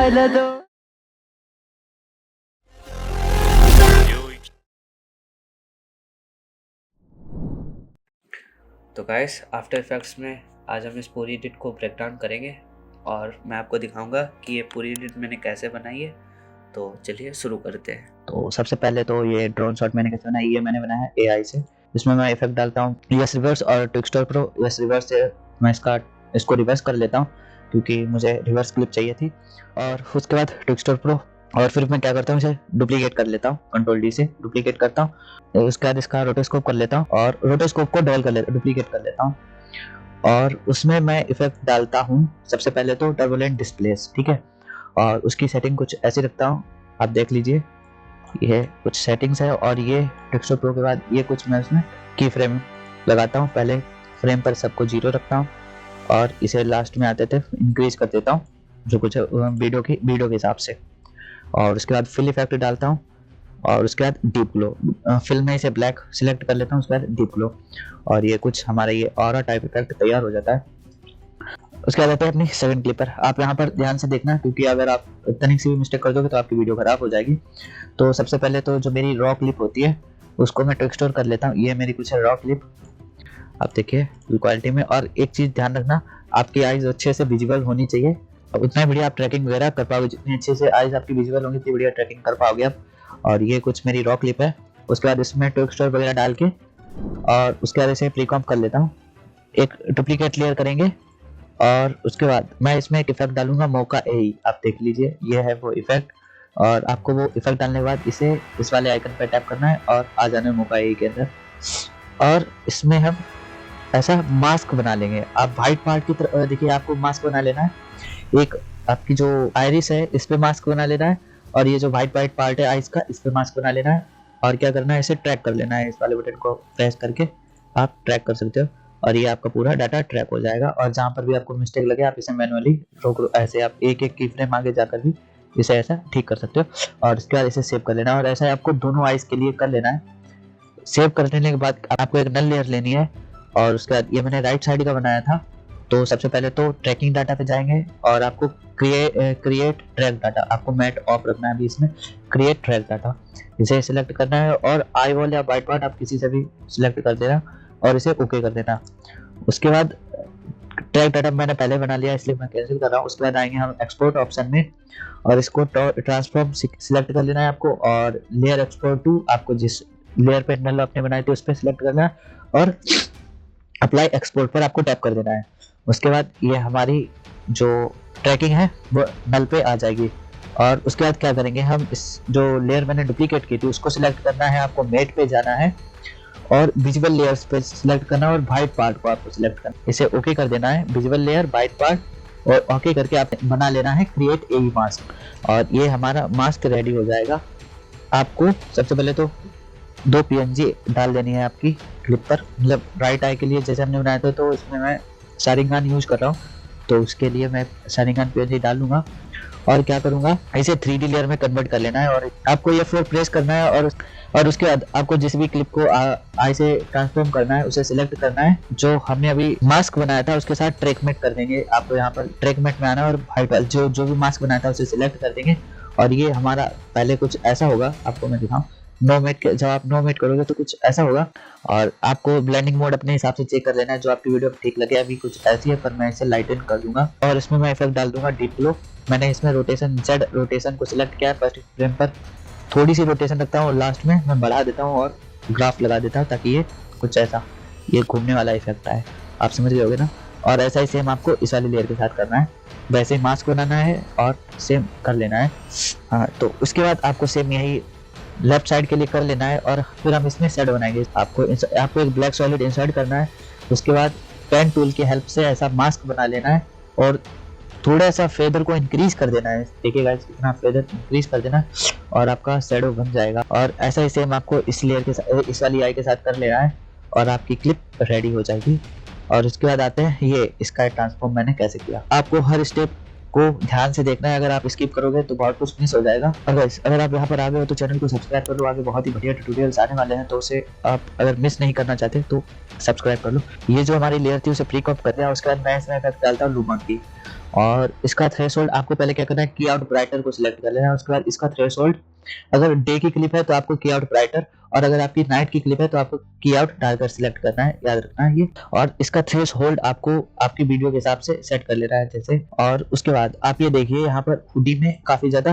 पहले तो guys after effects में आज हम इस पूरी एडिट को ब्रेक डाउन करेंगे और मैं आपको दिखाऊंगा कि ये पूरी एडिट मैंने कैसे बनाई है। तो चलिए शुरू करते हैं। तो सबसे पहले तो ये ड्रोन शॉट मैंने कैसे बनाया, ये मैंने बनाया है एआई से। इसमें मैं इफेक्ट डालता हूँ यूएस रिवर्स और ट्विक्स्टर प्रो। यूएस रिवर्स से मैं इसको रिवर्स कर लेता हूँ क्योंकि मुझे रिवर्स क्लिप चाहिए थी, और उसके बाद ट्विक्स्टर प्रो, और फिर मैं क्या करता हूँ इसे डुप्लीकेट कर लेता हूँ, कंट्रोल डी से डुप्लीकेट करता हूँ। उसके बाद इसका रोटोस्कोप कर लेता हूँ और रोटोस्कोप को डुप्लीकेट कर लेता हूँ, और उसमें मैं इफेक्ट डालता हूँ सबसे पहले तो टर्बुलेंट डिस्प्लेस, ठीक है। और उसकी सेटिंग कुछ ऐसी रखता हूँ, आप देख लीजिए, ये कुछ सेटिंग्स है। और ये टेक्सचर प्रो के बाद ये कुछ मैं उसमें की फ्रेम लगाता हूँ। पहले फ्रेम पर सबको 0 रखता हूँ और इसे लास्ट में आते थे इंक्रीज कर देता हूँ जो कुछ वीडियो के हिसाब से। और उसके बाद फिल इफेक्ट डालता हूँ और उसके बाद डीप ग्लो, फिल में इसे ब्लैक सिलेक्ट कर लेता हूँ, उसके बाद डीप ग्लो, और ये कुछ हमारा ये ऑरा टाइप इफेक्ट तैयार हो जाता है। उसके बाद आते हैं अपनी सेकंड क्लिप पर। आप यहाँ पर ध्यान से देखना क्योंकि अगर आप तनिक सी भी मिस्टेक कर दोगे तो आपकी वीडियो खराब हो जाएगी। तो सबसे पहले तो जो मेरी रॉ क्लिप होती है उसको मैं टेक्सचर कर लेता हूँ। ये मेरी कुछ है रॉ क्लिप, आप देखिए क्वालिटी में। और एक चीज ध्यान रखना, आपकी आईज अच्छे से विजिबल होनी चाहिए, उतना बढ़िया आप ट्रैकिंग वगैरह कर पाओगे। जितनी अच्छे से आईज आपकी विजिबल होंगी उतनी बढ़िया ट्रैकिंग कर पाओगे आप। और ये कुछ मेरी रॉ क्लिप है। उसके बाद इसमें टेक्सचर वगैरह डाल के और उसके बाद इसे प्रीकॉम्प कर लेता हूँ। एक डुप्लीकेट लेयर करेंगे और उसके बाद मैं इसमें एक इफेक्ट डालूंगा मौका एई, आप देख लीजिए ये है वो इफेक्ट। और आपको वो इफेक्ट डालने के बाद इसे इस वाले आइकन पर टैप करना है और आ जाना है मौका एई के अंदर। और इसमें हम ऐसा मास्क बना लेंगे। आप व्हाइट पार्ट की तरफ देखिए, आपको मास्क बना लेना है। एक आपकी जो आयरिस है इस पे मास्क बना लेना है, और ये जो व्हाइट पार्ट है आइस का इस पे मास्क बना लेना है। और क्या करना है, इसे ट्रैक कर लेना है। इस वाले बटन को प्रेस करके आप ट्रैक कर सकते हो और ये आपका पूरा डाटा ट्रैक हो जाएगा। और जहाँ पर भी आपको मिस्टेक लगे आप इसे मैनुअली रोक ऐसे आप एक एक की फ्रेम आगे जाकर भी इसे ऐसा ठीक कर सकते हो। और इसके बाद इसे सेव कर लेना है, और ऐसा आपको दोनों आइस के लिए कर लेना है। सेव कर लेने के बाद आपको एक नल लेयर लेनी है, और उसके बाद ये मैंने राइट साइड का बनाया था। तो सबसे पहले तो ट्रैकिंग डाटा पे जाएंगे और आपको क्रिएट ट्रैक डाटा, आपको मैट ऑफ रखना है अभी इसमें, क्रिएट ट्रैक डाटा इसे सिलेक्ट करना है। और आई वॉल या वाइट पार्ट आप किसी से भी सिलेक्ट कर देना और इसे ओके कर देना। उसके बाद ट्रैक डाटा मैंने पहले बना लिया इसलिए मैं कैंसिल कर रहा हूँ। उसके बाद आएंगे हम एक्सपोर्ट ऑप्शन में और इसको ट्रांसफॉर्म सिलेक्ट कर लेना है आपको, और लेयर एक्सपोर्ट टू, आपको जिस लेयर पे नल आपने बनाई थी उस पर सिलेक्ट करना है और अप्लाई एक्सपोर्ट पर आपको टैप कर देना है। उसके बाद ये हमारी जो ट्रैकिंग है वो नल पे आ जाएगी। और उसके बाद क्या करेंगे, हम इस जो लेयर मैंने डुप्लीकेट की थी उसको सिलेक्ट करना है, आपको मेट पे जाना है और विजुअल लेयर्स पे सिलेक्ट करना है और व्हाइट पार्ट को आपको सिलेक्ट करना है। इसे ओके कर देना है, विजुअल लेयर व्हाइट पार्ट, और ओके करके आप बना लेना है क्रिएट एई मास्क, और ये हमारा मास्क रेडी हो जाएगा। आपको सबसे पहले तो 2 पीएनजी डाल देनी है आपकी क्लिप पर, मतलब राइट आई के लिए जैसे हमने बनाया था। तो इसमें मैं शारिंगान यूज कर रहा हूँ तो उसके लिए मैं शारिंगान पीएनजी डालूंगा। और क्या करूंगा, इसे 3D लेयर में कन्वर्ट कर लेना है और आपको ये फ्लोर प्रेस करना है। और उसके बाद आपको जिस भी क्लिप को आई से ट्रांसफॉर्म करना है उसे सिलेक्ट करना है। जो हमने अभी मास्क बनाया था उसके साथ ट्रैकमेट कर देंगे। आपको यहाँ पर ट्रैकमेट में आना है और व्हाइट जो भी मास्क बनाया था उसे सिलेक्ट कर देंगे। और ये हमारा पहले कुछ ऐसा होगा, आपको मैं दिखाऊं, नो मेट के जब आप नो मेट करोगे तो कुछ ऐसा होगा। और आपको ब्लेंडिंग मोड अपने हिसाब से चेक कर लेना है जो आपकी वीडियो ठीक लगे। अभी कुछ ऐसी है पर मैं इसे लाइटन कर दूंगा और इसमें मैं इफेक्ट डाल दूंगा डीप ग्लो। मैंने इसमें रोटेशन जेड रोटेशन को सिलेक्ट किया है, फर्स्ट फ्रेम पर थोड़ी सी रोटेशन रखता हूँ और लास्ट में मैं बढ़ा देता हूँ और ग्राफ लगा देता हूँ ताकि ये कुछ ऐसा ये घूमने वाला इफेक्ट आए, आप समझ गए होगे ना। और ऐसा ही सेम आपको इस वाली लेयर के साथ करना है, वैसे ही मास्क बनाना है और सेम कर लेना है। हाँ, तो उसके बाद आपको सेम यही लेफ्ट साइड के लिए कर लेना है और फिर हम इसमें शेड बनाएंगे। आपको एक ब्लैक सॉलिड इंसर्ट करना है। उसके बाद पेन टूल की हेल्प से ऐसा मास्क बना लेना है और थोड़ा सा फेदर को इंक्रीज कर देना है। देखिएगा इतना फेदर इंक्रीज कर देना और आपका शेडो बन जाएगा। और ऐसा ही सेम आपको इस लेयर के साथ, इस वाली आई के साथ कर लेना है और आपकी क्लिप रेडी हो जाएगी। और उसके बाद आते हैं ये इसका ट्रांसफॉर्म मैंने कैसे किया। आपको हर स्टेप को ध्यान से देखना है, अगर आप स्किप करोगे तो बहुत कुछ मिस हो जाएगा। और गाइस अगर आप यहाँ पर आ गए हो तो चैनल को सब्सक्राइब कर लो, आगे बहुत ही बढ़िया ट्यूटोरियल्स आने वाले हैं, तो उसे आप अगर मिस नहीं करना चाहते तो सब्सक्राइब कर लो। ये जो हमारी लेयर थी उसे प्री कॉप कर दिया, उसके बाद मैं इसमें इफेक्ट डालता हूँ लूमा की, और इसका थ्रेशोल्ड आपको पहले क्या करना है, की आउट ब्राइटर को सिलेक्ट कर लेना है। उसके बाद इसका थ्रेशोल्ड, अगर डे की क्लिप है तो आपको की आउट ब्राइटर, और अगर आपकी नाइट की क्लिप है तो आपको की आउट डार्कर सिलेक्ट करना है, याद रखना है ये। और इसका थ्रेशोल्ड आपको आपकी वीडियो के हिसाब से सेट कर लेना है जैसे। और उसके बाद आप ये देखिए यहाँ पर हुडी में काफी ज्यादा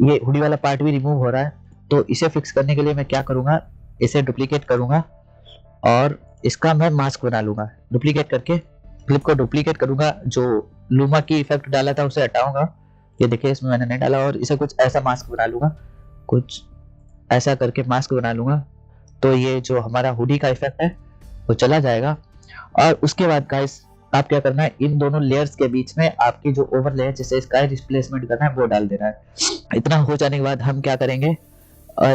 ये हुडी वाला पार्ट भी रिमूव हो रहा है, तो इसे फिक्स करने के लिए मैं क्या करूंगा, इसे डुप्लीकेट करूंगा और इसका मैं मास्क बना लूंगा। डुप्लीकेट करके क्लिप को डुप्लीकेट करूंगा, जो लूमा की इफेक्ट डाला था उसे हटाऊंगा, ये देखिए इसमें मैंने नहीं डाला, और इसे कुछ ऐसा मास्क बना लूंगा, कुछ ऐसा करके मास्क बना लूंगा, तो ये जो हमारा हुडी का इफेक्ट है वो चला जाएगा। और उसके बाद गाइस आप क्या करना है, इन दोनों लेयर्स के बीच में आपकी जो ओवरले है जिसे स्काई रिप्लेसमेंट करना है वो डाल देना है। इतना हो जाने के बाद हम क्या करेंगे,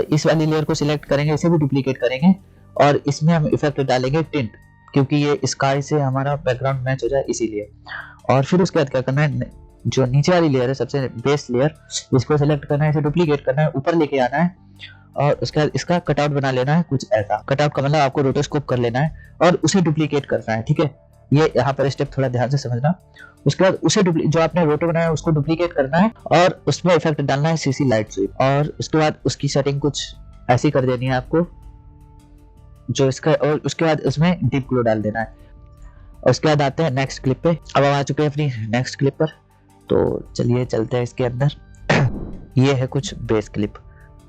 इस वाली लेयर को सिलेक्ट करेंगे, इसे भी डुप्लीकेट करेंगे और इसमें हम इफेक्ट डालेंगे टिंट, क्योंकि ये स्काई से हमारा बैकग्राउंड मैच हो जाए इसीलिए। और फिर उसके बाद क्या करना है, जो नीचे वाली लेयर है सबसे बेस लेयर, इसको सिलेक्ट करना है, इसे डुप्लीकेट करना है, ऊपर लेके आना है और उसके बाद इसका कटआउट बना लेना है कुछ ऐसा। कटआउट का मतलब आपको रोटोस्कोप कर लेना है और उसे डुप्लीकेट करना है, ठीक है। ये यहाँ पर स्टेप थोड़ा ध्यान से समझना। उसके बाद उसे जो आपने रोटो बनाया उसको डुप्लीकेट करना है और उसमें इफेक्ट डालना है सीसी लाइट स्वीप, और उसके बाद उसकी सेटिंग कुछ ऐसी कर देनी है आपको जो इसका, और उसके बाद इसमें डीप ग्लो डाल देना है। और उसके बाद आते हैं नेक्स्ट क्लिप पे। अब हम आ चुके हैं अपनी नेक्स्ट क्लिप पर, तो चलिए चलते हैं इसके अंदर। ये है कुछ बेस क्लिप,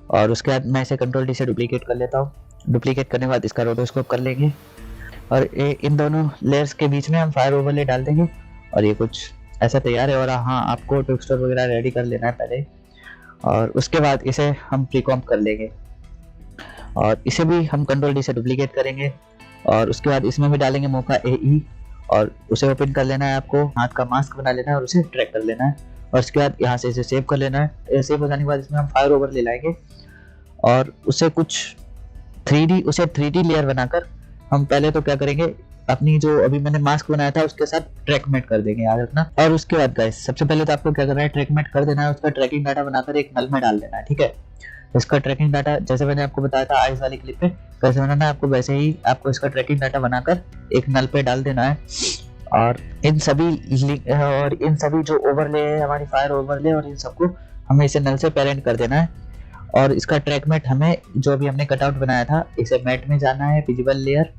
और उसके बाद मैं इसे कंट्रोल डी से डुप्लीकेट कर लेता हूँ। डुप्लीकेट करने के बाद इसका रोटोस्कोप कर लेंगे और इन दोनों लेयर्स के बीच में हम फायर ओवरले डाल देंगे और ये कुछ ऐसा तैयार है। और हाँ, आपको टेक्सचर वगैरह रेडी कर लेना है पहले, और उसके बाद इसे हम प्रीकॉम्प कर लेंगे और इसे भी हम कंट्रोल डी से डुप्लीकेट करेंगे। और उसके बाद इसमें भी डालेंगे मौका AE और उसे ओपन कर लेना है, आपको हाथ का मास्क बना लेना है और उसे ट्रैक कर लेना है। और उसके बाद यहाँ से इसे सेव कर लेना है। सेव हो जाने के बाद इसमें हम फायर ओवर ले लाएंगे और उसे कुछ 3D लेयर बनाकर हम पहले तो क्या करेंगे, अपनी जो अभी मैंने मास्क बनाया था उसके साथ ट्रैकमेट कर देंगे, याद रखना। और उसके बाद गाइस सबसे पहले तो आपको क्या करना है, ट्रैकमेट कर देना है, उसका ट्रैकिंग डाटा बनाकर एक नल में डाल देना है, ठीक है। इसका ट्रैकिंग डाटा जैसे मैंने आपको बताया था आइस वाली क्लिप पे कैसे बनाना है, आपको वैसे ही आपको इसका ट्रैकिंग डाटा बनाकर एक नल पे डाल देना है। और इन सभी जो ओवरले है हमारी फायर ओवरले, और इन सबको हमें इसे नल से पेरेंट कर देना है। और इसका ट्रैकमेट हमें जो भी हमने कटआउट बनाया था, इसे मैट में जाना है, विजिबल लेयर,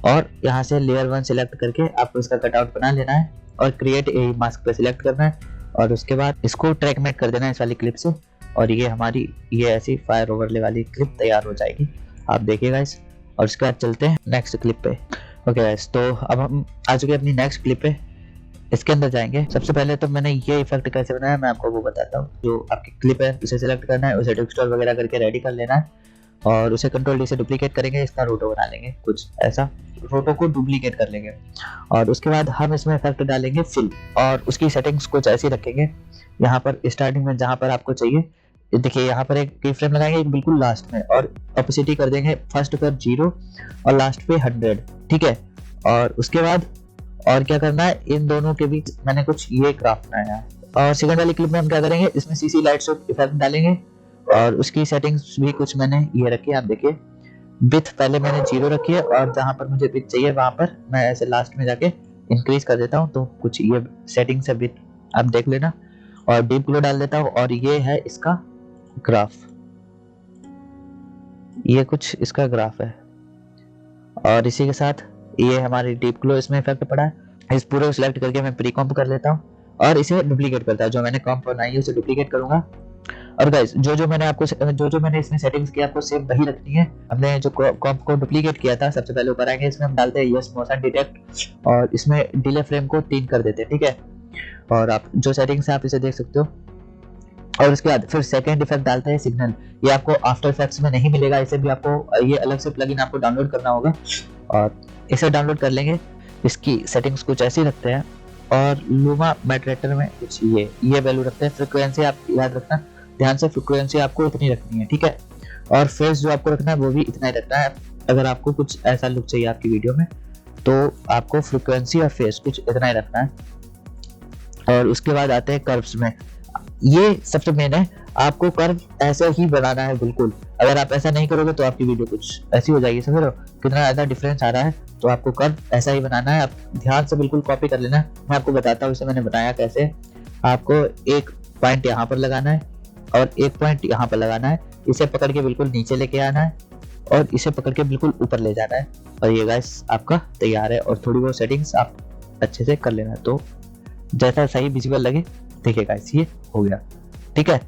और यहाँ से लेयर 1 सिलेक्ट करके आपको इसका कटआउट बना लेना है और क्रिएट ए मास्क पे सिलेक्ट करना है और उसके बाद इसको ट्रैकमेट कर देना है इस वाली क्लिप से, और ये हमारी ये ऐसी फायर ओवरले वाली क्लिप तैयार हो जाएगी, आप देखिएगा इस। और उसके बाद चलते हैं नेक्स्ट क्लिप पे। ओके गाइस, तो अब हम आ चुके हैं अपनी नेक्स्ट क्लिप पे। इसके अंदर जाएंगे। सबसे पहले तो मैंने ये इफेक्ट कैसे बनाया मैं आपको वो बताता हूँ। जो आपकी क्लिप है उसे सिलेक्ट करना है, उसे टेक्सचर वगैरह करके रेडी कर लेना है और उसे कंट्रोल डी से डुप्लीकेट करेंगे, इसका रोटो बना लेंगे, कुछ ऐसा रोटो को डुप्लीकेट कर लेंगे। और उसके बाद हम इसमें इफेक्ट डालेंगे फिल, और उसकी सेटिंग्स कुछ ऐसी रखेंगे। यहाँ पर स्टार्टिंग में जहाँ पर आपको चाहिए, देखिए यहाँ पर एक की फ्रेम लगाएंगे एक बिल्कुल लास्ट में, और ऑपेसिटी कर देंगे फर्स्ट पर 0 और लास्ट पे 100, ठीक है। और उसके बाद और क्या करना है, इन दोनों के बीच मैंने कुछ ये ग्राफ बनाया है। और सेकंड वाली क्लिप में हम क्या करेंगे, इसमें सीसी लाइट से इफेक्ट डालेंगे और उसकी सेटिंग्स भी कुछ मैंने ये रखी है, आप देखिए। विड्थ पहले मैंने 0 रखी है और जहां पर मुझे विड्थ चाहिए वहां पर मैं ऐसे लास्ट में जाके इंक्रीज कर देता हूं, तो कुछ ये सेटिंग्स है विड्थ आप देख लेना। और डीप ग्लो डाल देता हूं और ये है इसका ग्राफ, ये कुछ इसका ग्राफ है। और इसी के साथ ये हमारी डीप ग्लो इसमें इफेक्ट पड़ा है। इस पूरे को सिलेक्ट करके मैं प्री कॉम्प कर लेता हूँ और इसे डुप्लीकेट करता हूँ। जो मैंने कॉम्प बनाई है उसे डुप्लीकेट करूंगा। और गाइस जो मैंने इसमें सेटिंग्स की आपको सेम वही रखनी है। हमने जो कॉम्प को डुप्लीकेट किया था, सबसे पहले ऊपर आएंगे, इसमें हम डालते हैं यस मोशन डिटेक्ट और इसमें डिले फ्रेम को 3 कर देते हैं, ठीक है। और आप जो सेटिंग्स है आप इसे देख सकते हो। और उसके बाद फिर सेकंड इफेक्ट डालते हैं सिग्नल, ये आपको आफ्टर इफेक्ट्स में नहीं मिलेगा, इसे भी आपको ये अलग से प्लगइन आपको डाउनलोड करना होगा और इसे डाउनलोड कर लेंगे। इसकी सेटिंग्स कुछ ऐसी रखते हैं और लूमा मैट्रेटर में कुछ ये वैल्यू रखते हैं। फ्रीक्वेंसी आप याद रखना ध्यान से, फ्रीक्वेंसी आपको इतनी रखनी है, ठीक है। और फेस जो आपको रखना है वो भी इतना ही रखना है। अगर आपको कुछ ऐसा लुक चाहिए आपकी वीडियो में तो आपको फ्रीक्वेंसी और फेस कुछ इतना ही रखना है। और उसके बाद आते हैं कर्व्स में। ये सबसे मेन है, आपको कर्व ऐसा ही बनाना है बिल्कुल। अगर आप ऐसा नहीं करोगे तो आपकी वीडियो कुछ ऐसी हो जाएगी, समझ रहे हो कितना ज्यादा डिफरेंस आ रहा है। तो आपको कर्व ऐसा ही बनाना है, आप ध्यान से बिल्कुल कॉपी कर लेना। मैं आपको बताता हूँ इसे मैंने बनाया कैसे। आपको एक पॉइंट यहाँ पर लगाना है और एक पॉइंट यहाँ पर लगाना है, इसे पकड़ के बिल्कुल नीचे लेके आना है और इसे पकड़ के बिल्कुल ऊपर ले जाना है, और ये गाइस आपका तैयार है। और थोड़ी बहुत सेटिंग्स आप अच्छे से कर लेना, तो जैसा सही विजुअल लगे। देखिए गाइस ये हो गया, ठीक है।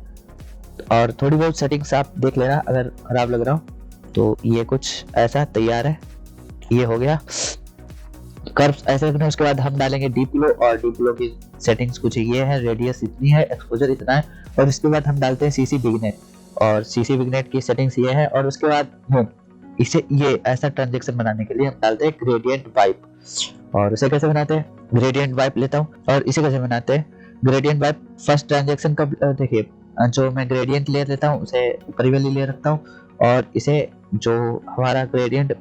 और थोड़ी बहुत सेटिंग्स आप देख लेना, अगर खराब लग रहा हो तो ये कुछ ऐसा तैयार है, ये हो गया कर्व्स ऐसे रखना। उसके बाद हम डालेंगे डीप ग्लो, और डीप ग्लो की सेटिंग्स कुछ ये है, रेडियस इतनी है, एक्सपोजर इतना है। और इसके बाद हम डालते हैं सीसी विग्नेट, और सीसी विग्नेट की सेटिंग्स ये है। और उसके बाद इसे ये ऐसा ट्रांजेक्शन बनाने के लिए हम डालते हैं ग्रेडियंट वाइप। और इसे कैसे बनाते हैं, ग्रेडियंट वाइप लेता हूँ और इसे कैसे बनाते हैं, ग्रेडियंट वाइप फर्स्ट ट्रांजेक्शन का देखिए, जो मैं ग्रेडियंट लेयर लेता हूँ उसे ऊपरी वाली लेयर रखता हूँ, और इसे जो हमारा ग्रेडियंट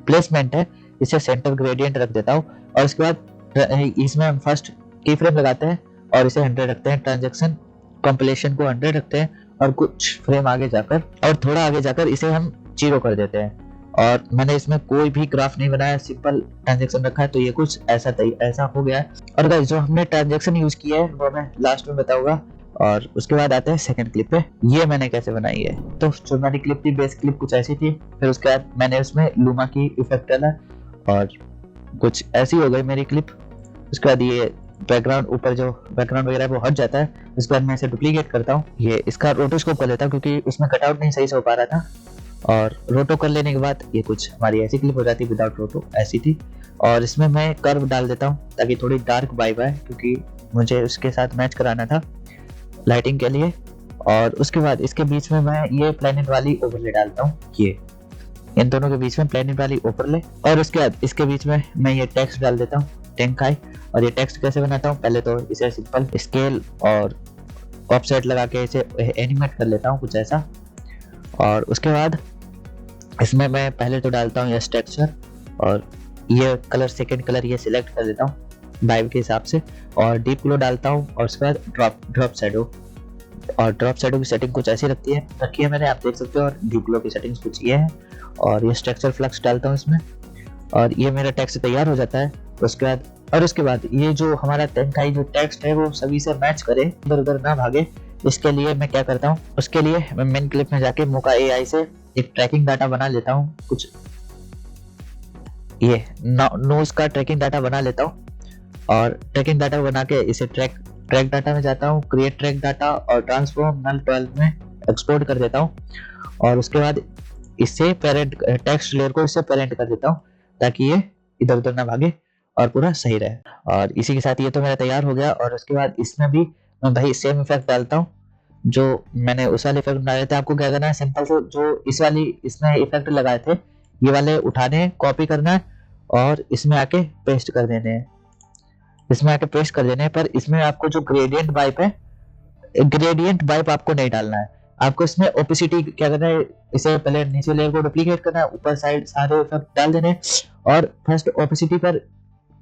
प्लेसमेंट है इसे सेंटर ग्रेडियंट रख देता हूँ। और उसके बाद इसमें हम फर्स्ट की फ्रेम लगाते हैं और इसे 100 रखते हैं, ट्रांजेक्शन कंप्लीशन को 100 रखते हैं, और कुछ फ्रेम आगे जाकर और थोड़ा आगे जाकर इसे हम 0 कर देते हैं। और मैंने इसमें कोई भी ग्राफ नहीं बनाया, सिंपल ट्रांजेक्शन रखा है, तो ये कुछ ऐसा हो गया है। और गाइस जो हमने ट्रांजेक्शन यूज किया है वो मैं लास्ट में बताऊंगा। और उसके बाद आते हैं सेकंड क्लिप पे, ये मैंने कैसे बनाई है। तो जो मेरी क्लिप थी, बेस क्लिप कुछ ऐसी थी, फिर उसके बाद मैंने उसमें लूमा की इफेक्ट डाला और कुछ ऐसी हो गई मेरी क्लिप। उसके बाद ये बैकग्राउंड, ऊपर जो बैकग्राउंड वगैरह वो हट जाता है। उसके बाद मैं इसे डुप्लीकेट करता हूँ, ये इसका रोटोस्कोप कर लेता हूँ क्योंकि उसमें कटआउट नहीं सही से हो पा रहा था। और रोटो कर लेने के बाद ये कुछ हमारी ऐसी क्लिप हो जाती है, विदाउट रोटो ऐसी थी। और इसमें मैं कर्व डाल देता हूँ ताकि थोड़ी डार्क वाइब आए, क्योंकि मुझे उसके साथ मैच कराना था लाइटिंग के लिए। और उसके बाद इसके बीच में मैं ये प्लेनेट वाली ओवरले डालता हूँ, ये इन दोनों के बीच में प्लेनेट वाली ओवरले। और उसके बाद इसके बीच में मैं ये टेक्स्ट डाल देता हूँ, टेंकाई। और ये टेक्स्ट कैसे बनाता हूँ, पहले तो इसे सिंपल स्केल और ऑफसेट लगा के इसे एनिमेट कर लेता हूँ कुछ ऐसा। और उसके बाद इसमें मैं पहले तो डालता हूँ ये टेक्सचर, और ये कलर सेकंड कलर ये सिलेक्ट कर देता हूँ वाइब के हिसाब से, और डीप ग्लो डालता हूँ। और उसके बाद ड्रॉप शैडो, और ड्रॉप शैडो की सेटिंग कुछ ऐसी रखी है मैंने, आप देख सकते हो। और डीप ग्लो की सेटिंग्स कुछ ये है, और ये स्ट्रक्चर फ्लक्स डालता हूँ इसमें, और ये मेरा टेक्स्ट तैयार हो जाता है। उसके बाद ये जो हमारा तेंकाई जो टेक्स्ट है वो सभी से मैच करे, इधर उधर ना भागे। इसके लिए मैं क्या करता हूँ, उसके लिए मैं मेन क्लिप में जाके मोका एआई से एक ट्रैकिंग डाटा बना लेता हूँ, कुछ ये नोज का ट्रैकिंग डाटा बना लेता हूँ। और ट्रैकिंग डाटा बना के इसे ट्रैक डाटा में जाता हूँ, क्रिएट ट्रैक डाटा, और ट्रांसफॉर्म नल 12 में एक्सपोर्ट कर देता हूँ। और उसके बाद इससे पेरेंट टेक्स्ट लेयर को इससे पेरेंट कर देता हूँ ताकि ये इधर उधर ना भागे और पूरा सही रहे। और इसी के साथ ये तो मेरा तैयार हो गया। और उसके बाद इसमें भी मैं भाई सेम इफेक्ट डालता हूँ जो मैंने उस वाले इफेक्ट डाले थे। आपको क्या करना है, सिंपल से जो इसमें इफेक्ट लगाए थे ये वाले उठाने हैं, कॉपी करना है और इसमें आके पेस्ट कर देने हैं, पर इसमें आपको जो ग्रेडियंट वाइप है, ग्रेडियंट वाइप आपको नहीं डालना है। आपको इसमें ओपेसिटी क्या करना है, इसे पहले नीचे लेयर को डुप्लीकेट करना है, ऊपर साइड सारे इफेक्ट डाल देने हैं, और फर्स्ट ओपेसिटी पर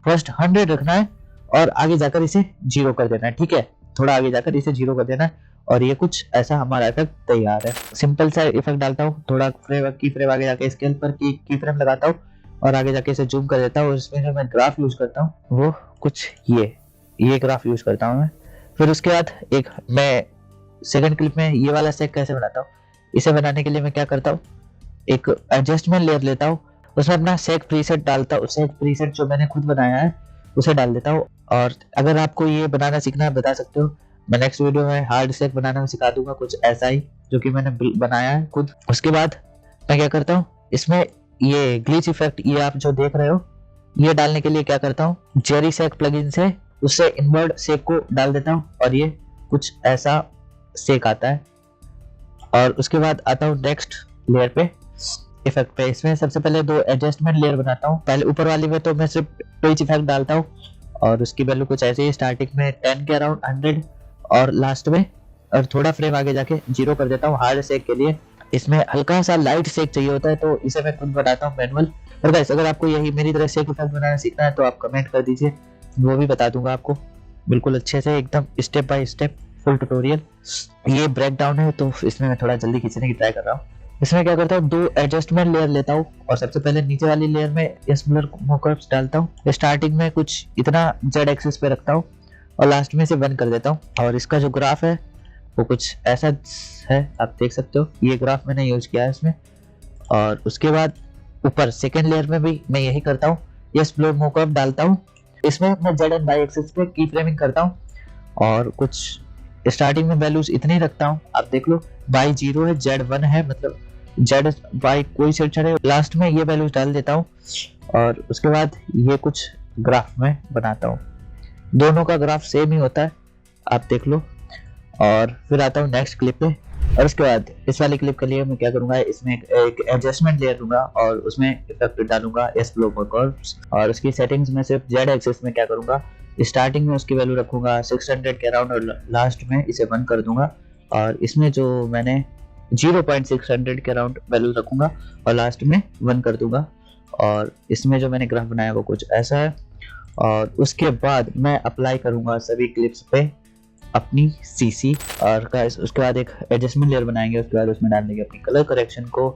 फर्स्ट 100 रखना है और आगे जाकर इसे 0 कर देना है। ठीक है, थोड़ा आगे जाकर इसे 0 कर देना है, और ये कुछ ऐसा हमारा इफेक्ट तैयार है। सिंपल सा इफेक्ट डालता हूँ, थोड़ा की फ्रेम आगे जाके स्केल पर की फ्रेम लगाता हूँ और आगे जाके इसे जूम कर देता हूँ। इसमें जो मैं ग्राफ यूज करता हूँ वो कुछ ये ग्राफ यूज करता हूँ मैं। फिर उसके बाद एक मैं सेकंड क्लिप में ये वाला सेक कैसे बनाता हूँ, इसे बनाने के लिए मैं क्या करता हूँ, एक एडजस्टमेंट लेयर लेता हूँ, उसमें अपना सेक प्रीसेट डालता हूँ, सेक प्रीसेट जो मैंने खुद बनाया है उसे डाल देता हूँ। और अगर आपको ये बनाना सीखना है बता सकते हो, मैं नेक्स्ट वीडियो में हार्ड सेक बनाना सिखा दूंगा, कुछ ऐसा ही जो कि मैंने बनाया है खुद। उसके बाद मैं क्या करता हूँ, इसमें ये ग्लिच इफेक्ट ये आप जो देख रहे हो ये डालने के लिए क्या करता हूँ, जेरी सेक प्लगइन से उससे इनवर्ट सेक को डाल देता हूँ और ये कुछ ऐसा सेक आता है। और उसके बाद आता हूँ नेक्स्ट लेयर पे, इफेक्ट पे। इसमें सबसे पहले 2 एडजस्टमेंट लेयर बनाता हूँ। पहले ऊपर वाली में तो मैं सिर्फ ट्विच इफेक्ट डालता हूँ और उसकी वैल्यू कुछ ऐसे ही, स्टार्टिंग में 10 के अराउंड 100 और लास्ट में और थोड़ा फ्रेम आगे जाके 0 कर देता हूँ हार्ड सेक के लिए। इसमें हल्का सा लाइट सेक चाहिए होता है तो इसे मैं खुद बनाता हूँ मैनुअल। और गाइस अगर आपको यही मेरी तरह सेक इफेक्ट बनाना सीखना है तो आप कमेंट कर दीजिए, वो भी बता दूंगा आपको। बिल्कुल अच्छे से, एकदम step by step full tutorial. ये ब्रेक डाउन है तो इसमें मैं थोड़ा जल्दी खींचने की ट्राई कर रहा हूँ। इसमें क्या करता हूँ, 2 एडजस्टमेंट लेयर लेता हूँ और सबसे पहले नीचे वाली लेयर में एस ब्लर मोकर्व्स डालता हूँ। स्टार्टिंग में कुछ इतना जेड एक्सिस पे रखता हूँ और लास्ट में इसे 1 कर देता हूँ। और इसका जो ग्राफ है वो कुछ ऐसा है, आप देख सकते हो, ये ग्राफ मैंने यूज किया है इसमें। और उसके बाद ऊपर सेकेंड लेयर में भी मैं यही करता हूँ, एस ब्लर मोकर्व डालता हूँ। इसमें मैं जेड एंड वाई एक्सिस पे की फ्रेमिंग करता हूँ और कुछ स्टार्टिंग में वैल्यूज इतने रखता हूँ, आप देख लो। y 0 है, z 1 है, मतलब z y कोई से चढ़े, लास्ट में ये वैल्यूज डाल देता हूँ। और उसके बाद ये कुछ ग्राफ में बनाता हूँ, दोनों का ग्राफ सेम ही होता है, आप देख लो। और फिर आता हूँ नेक्स्ट क्लिप पे। और उसके बाद इस वाली क्लिप के लिए मैं क्या करूंगा, इसमें एक एडजस्टमेंट लेयर दूंगा और उसमें इफेक्ट डालूंगा एस ब्लो कर्व्स। और उसकी सेटिंग्स में सिर्फ जेड एक्सिस में क्या करूंगा, स्टार्टिंग में उसकी वैल्यू रखूंगा 600 के अराउंड और लास्ट में इसे 1 कर दूंगा। और इसमें जो मैंने 0.600 के अराउंड वैल्यू रखूंगा और लास्ट में 1 कर दूंगा। और इसमें जो मैंने ग्राफ बनाया वो कुछ ऐसा है। और उसके बाद मैं अप्लाई करूंगा सभी क्लिप्स पे अपनी सीसी। और गाइस उसके बाद एक एडजस्टमेंट लेयर बनाएंगे, उसके बाद उसमें डाल देंगे अपनी कलर करेक्शन को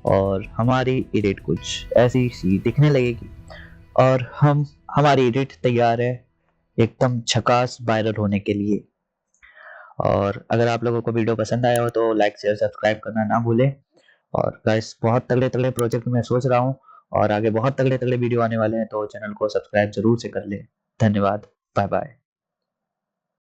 और हमारी एडिट कुछ ऐसी सी दिखने लगेगी। और हमारी एडिट तैयार है एकदम झकास वायरल होने के लिए। और अगर आप लोगों को वीडियो पसंद आया हो तो लाइक शेयर सब्सक्राइब करना ना भूलें। और गाइस बहुत तगड़े तगड़े प्रोजेक्ट मैं सोच रहा हूँ और आगे बहुत तगड़े तगड़े वीडियो आने वाले हैं, तो चैनल को सब्सक्राइब जरूर से कर लें। धन्यवाद, बाय बाय।